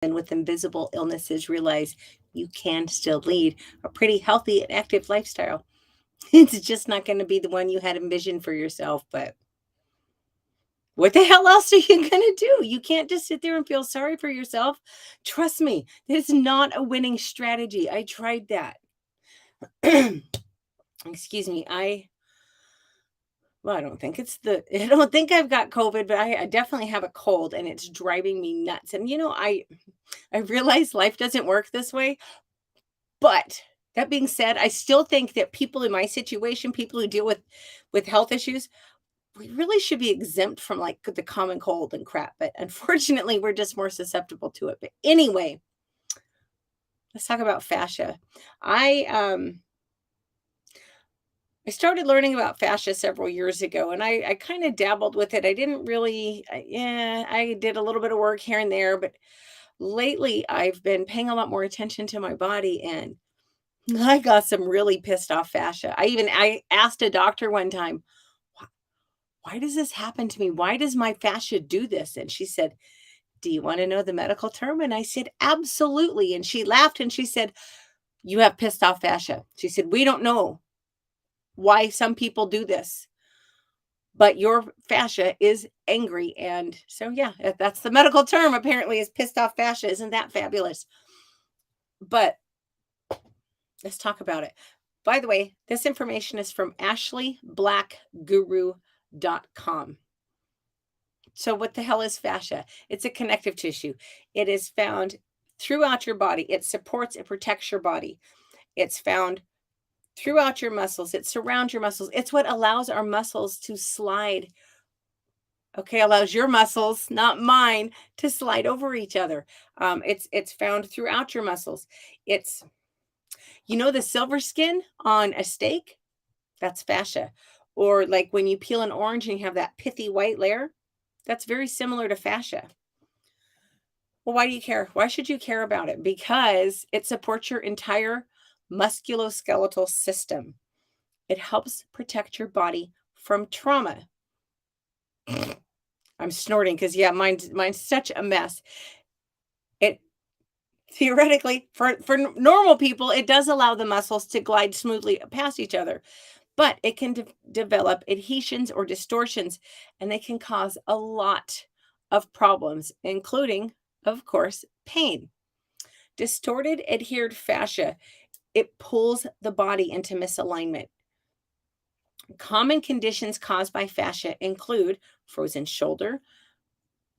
and with invisible illnesses realize you can still lead a pretty healthy and active lifestyle. It's just not going to be the one you had envisioned for yourself, but what the hell else are you going to do? You can't just sit there and feel sorry for yourself. Trust me, it's not a winning strategy. I tried that. Excuse me. I don't think I don't think I've got COVID, but I definitely have a cold and it's driving me nuts. And I realize life doesn't work this way, but that being said, I still think that people in my situation, people who deal with health issues, we really should be exempt from like the common cold and crap. But unfortunately, we're just more susceptible to it. But anyway, let's talk about fascia. I I started learning about fascia several years ago, and I kind of dabbled with it. I didn't really, yeah, I did a little bit of work here and there, but lately I've been paying a lot more attention to my body, and I got some really pissed off fascia. I asked a doctor one time, "Why why does this happen to me? Why does my fascia do this?" And she said, "Do you want to know the medical term?" And I said, "Absolutely." And she laughed and she said, "You have pissed off fascia." She said, "We don't know why some people do this, but your fascia is angry." And so, yeah, that's the medical term apparently, is pissed off fascia. Isn't that fabulous? But let's talk about it. By the way, this information is from ashleyblackguru.com. So, what the hell is fascia? It's a connective tissue. It is found throughout your body. It supports and protects your body. It's found throughout your muscles. It surrounds your muscles. It's what allows our muscles to slide. Okay, allows your muscles, not mine, to slide over each other. It's found throughout your muscles. It's the silver skin on a steak. That's fascia. Or like when you peel an orange and you have that pithy white layer, that's very similar to fascia. Well, why do you care? Why should you care about it? Because it supports your entire musculoskeletal system. It helps protect your body from trauma. I'm snorting because yeah, mine's such a mess. It theoretically for normal people, it does allow the muscles to glide smoothly past each other, but it can develop adhesions or distortions, and they can cause a lot of problems, including, of course, pain. Distorted adhered fascia, it pulls the body into misalignment. Common conditions caused by fascia include frozen shoulder,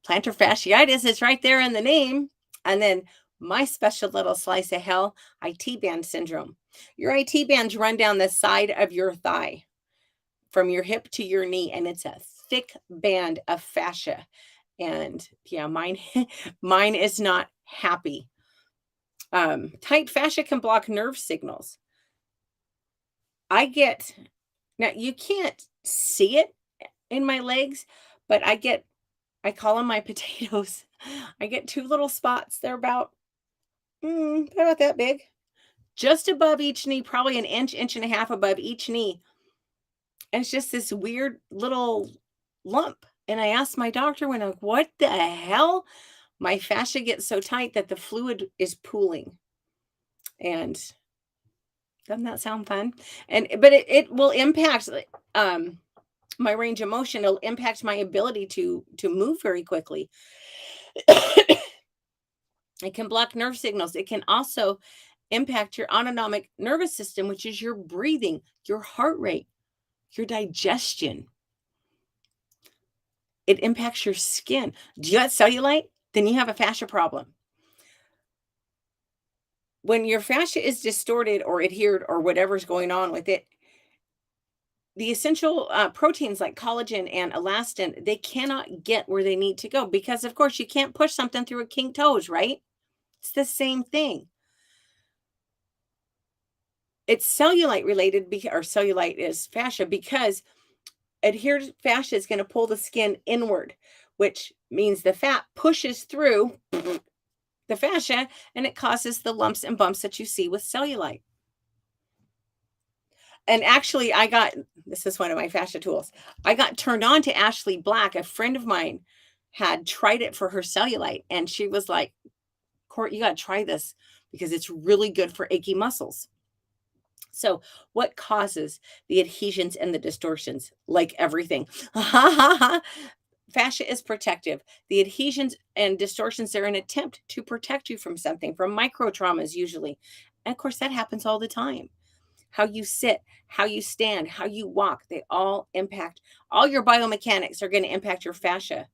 plantar fasciitis, it's right there in the name, and then my special little slice of hell, IT band syndrome. Your IT bands run down the side of your thigh from your hip to your knee, and it's a thick band of fascia. And yeah, mine mine is not happy. Tight fascia can block nerve signals. I get Now you can't see it in my legs, but I call them my potatoes. I get two little spots. They're about that big, just above each knee, probably an inch, inch and a half above each knee. And it's just this weird little lump. And I asked my doctor when I'm like, what the hell? My fascia gets so tight that the fluid is pooling. And doesn't that sound fun? But it will impact um my range of motion. It'll impact my ability to move very quickly. It can block nerve signals. It can also impact your autonomic nervous system, which is your breathing, your heart rate, your digestion. It impacts your skin. Do you have cellulite? Then you have a fascia problem. When your fascia is distorted or adhered or whatever's going on with it, the essential proteins like collagen and elastin, they cannot get where they need to go because, of course, you can't push something through a kinked toes, right? It's the same thing. It's cellulite related, or cellulite is fascia, because adhered fascia is going to pull the skin inward, which means the fat pushes through the fascia and it causes the lumps and bumps that you see with cellulite. And actually, this is one of my fascia tools. I got turned on to Ashley Black. A friend of mine had tried it for her cellulite, and she was like, Court, you got to try this because it's really good for achy muscles. So, what causes the adhesions and the distortions? Like everything. Fascia is protective. The adhesions and distortions are an attempt to protect you from something, from micro traumas usually. And of course, that happens all the time. How you sit, how you stand, how you walk, they all impact, all your biomechanics are going to impact your fascia.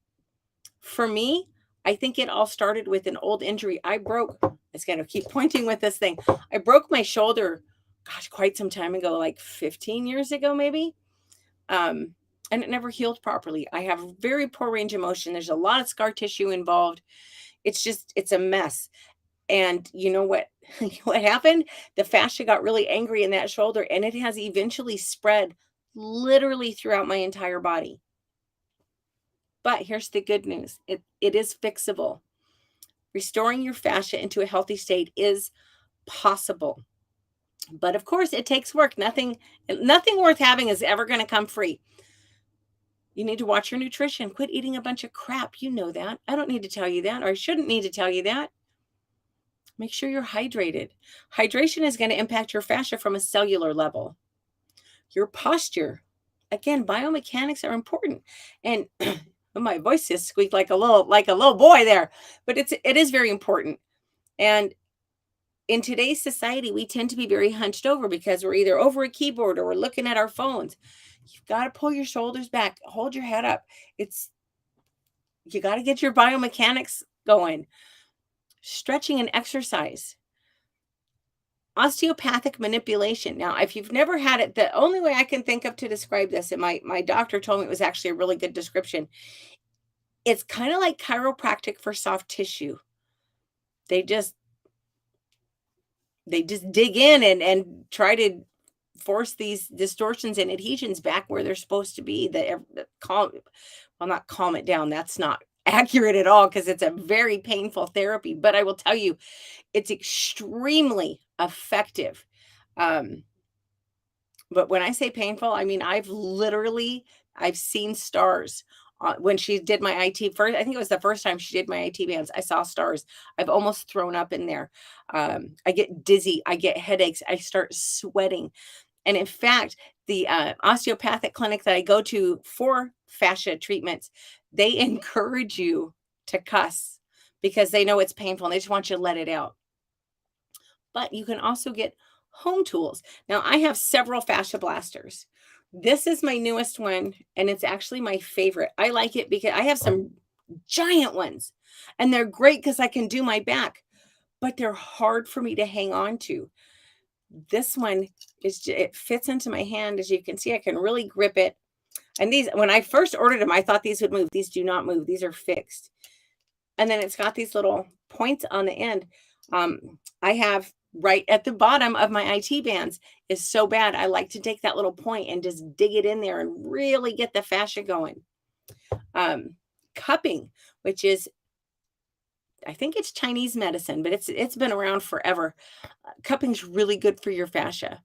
For me, I think it all started with an old injury. I broke, I was going to keep pointing with this thing. I broke my shoulder, gosh, quite some time ago, like 15 years ago, maybe. Um, and it never healed properly. I have very poor range of motion. There's a lot of scar tissue involved. It's a mess. And you know what? What happened? The fascia got really angry in that shoulder, and it has eventually spread literally throughout my entire body. But here's the good news. It is fixable. Restoring your fascia into a healthy state is possible. But of course, it takes work. Nothing worth having is ever going to come free. You need to watch your nutrition. Quit eating a bunch of crap. You know that. I don't need to tell you that, or I shouldn't need to tell you that. Make sure you're hydrated. Hydration is going to impact your fascia from a cellular level. Your posture. Again, biomechanics are important. And my voice just squeaked like a little boy there, but it is very important. And in today's society, we tend to be very hunched over because we're either over a keyboard or we're looking at our phones. You've got to pull your shoulders back, hold your head up. You got to get your biomechanics going. Stretching and exercise. Osteopathic manipulation. Now, if you've never had it, the only way I can think of to describe this, and my doctor told me it was actually a really good description. It's kind of like chiropractic for soft tissue. They just dig in and try to force these distortions and adhesions back where they're supposed to be. Not calm it down. That's not accurate at all because it's a very painful therapy. But I will tell you, it's extremely effective. But when I say painful, I mean I've seen stars. When she did my IT first, I think it was the first time she did my IT bands. I saw stars. I've almost thrown up in there. I get dizzy. I get headaches. I start sweating. And in fact, the osteopathic clinic that I go to for fascia treatments, they encourage you to cuss because they know it's painful and they just want you to let it out. But you can also get home tools. Now, I have several Fascia Blasters. This is my newest one, and it's actually my favorite. I like it because I have some giant ones, and they're great because I can do my back, but they're hard for me to hang on to. This one it fits into my hand. As you can see, I can really grip it. And these, when I first ordered them, I thought these would move. These do not move. These are fixed. And then it's got these little points on the end. I have right at the bottom of my IT bands is so bad. I like to take that little point and just dig it in there and really get the fascia going. Cupping, which is, I think it's Chinese medicine, but it's been around forever. Cupping's really good for your fascia.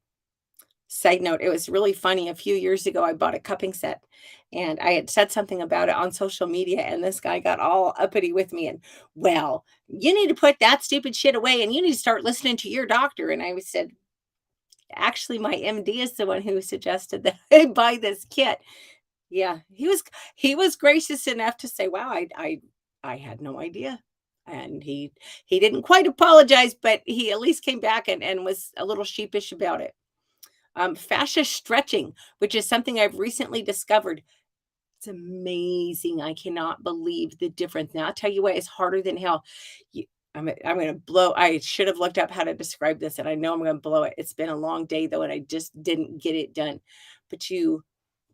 Side note, it was really funny. A few years ago, I bought a cupping set and I had said something about it on social media, and this guy got all uppity with me. And, well, you need to put that stupid shit away and you need to start listening to your doctor. And I said, actually, my MD is the one who suggested that I buy this kit. Yeah, he was gracious enough to say, wow, I had no idea. And he didn't quite apologize, but he at least came back and was a little sheepish about it. Fascia stretching, which is something I've recently discovered. It's amazing. I cannot believe the difference. Now, I'll tell you what, it's harder than hell. I'm going to blow. I should have looked up how to describe this, and I know I'm going to blow it. It's been a long day, though, and I just didn't get it done. But you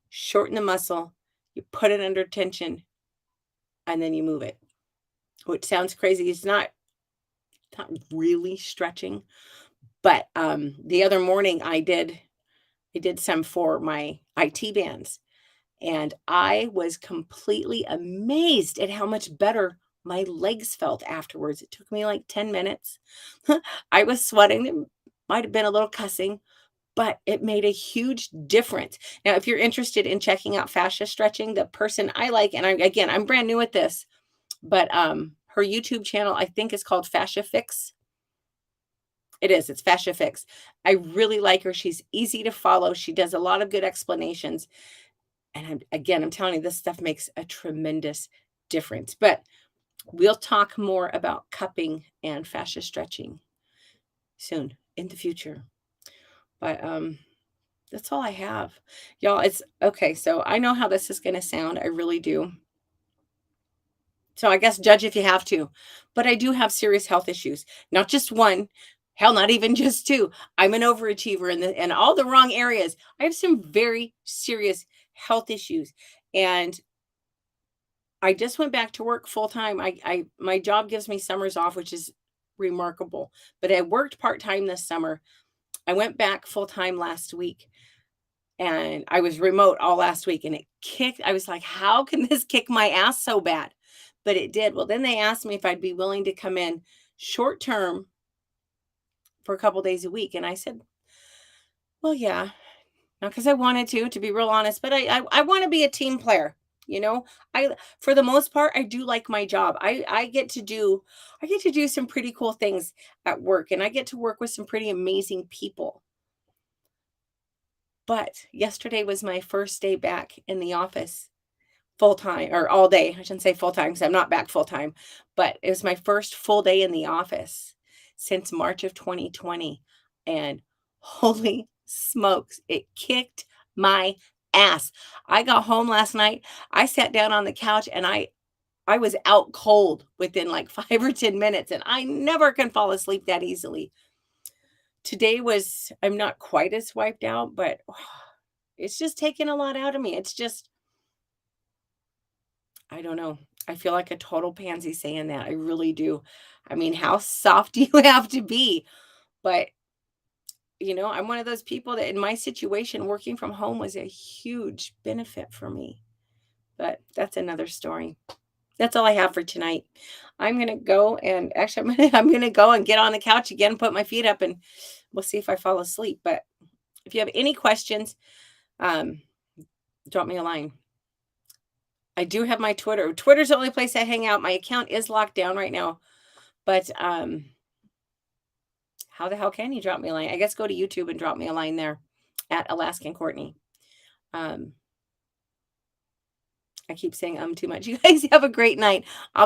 shorten the muscle, you put it under tension, and then you move it, which sounds crazy. It's not really stretching. But the other morning I did some for my IT bands, and I was completely amazed at how much better my legs felt afterwards. It took me like 10 minutes. I was sweating. There might have been a little cussing, but it made a huge difference. Now, if you're interested in checking out fascia stretching, the person I like, and I'm brand new at this, but Her YouTube channel, I think, is called Fascia Fix. It is, it's Fascia Fix. I really like her. She's easy to follow. She does a lot of good explanations. And I'm telling you, this stuff makes a tremendous difference. But we'll talk more about cupping and fascia stretching soon in the future. But that's all I have. Y'all, it's okay. So I know how this is going to sound. I really do. So I guess judge if you have to. But I do have serious health issues. Not just one, hell, not even just two. I'm an overachiever in all the wrong areas. I have some very serious health issues. And I just went back to work full time. I my job gives me summers off, which is remarkable. But I worked part-time this summer. I went back full time last week, and I was remote all last week, and it kicked. I was like, how can this kick my ass so bad? But it did. Well, then they asked me if I'd be willing to come in short term for a couple days a week. And I said, well, yeah, not because I wanted to be real honest, but I want to be a team player. You know, I for the most part I do like my job. I get to do some pretty cool things at work, and I get to work with some pretty amazing people. But yesterday was my first day back in the office full time, or all day. I shouldn't say full time because I'm not back full time, but it was my first full day in the office since March of 2020. And holy smokes, it kicked my ass. I got home last night. I sat down on the couch and I was out cold within like 5 or 10 minutes, and I never can fall asleep that easily. Today was I'm not quite as wiped out, but it's just taken a lot out of me. It's just I don't know. I feel like a total pansy saying that. I really do. I mean, how soft do you have to be? But, I'm one of those people that in my situation, working from home was a huge benefit for me. But that's another story. That's all I have for tonight. I'm going to go and actually I'm going to go and get on the couch again, put my feet up, and we'll see if I fall asleep. But if you have any questions, um, drop me a line. I do have my Twitter. Twitter's the only place I hang out. My account is locked down right now. But how the hell can you drop me a line? I guess go to YouTube and drop me a line there at Alaskan Courtney. I keep saying too much. You guys have a great night. I'll be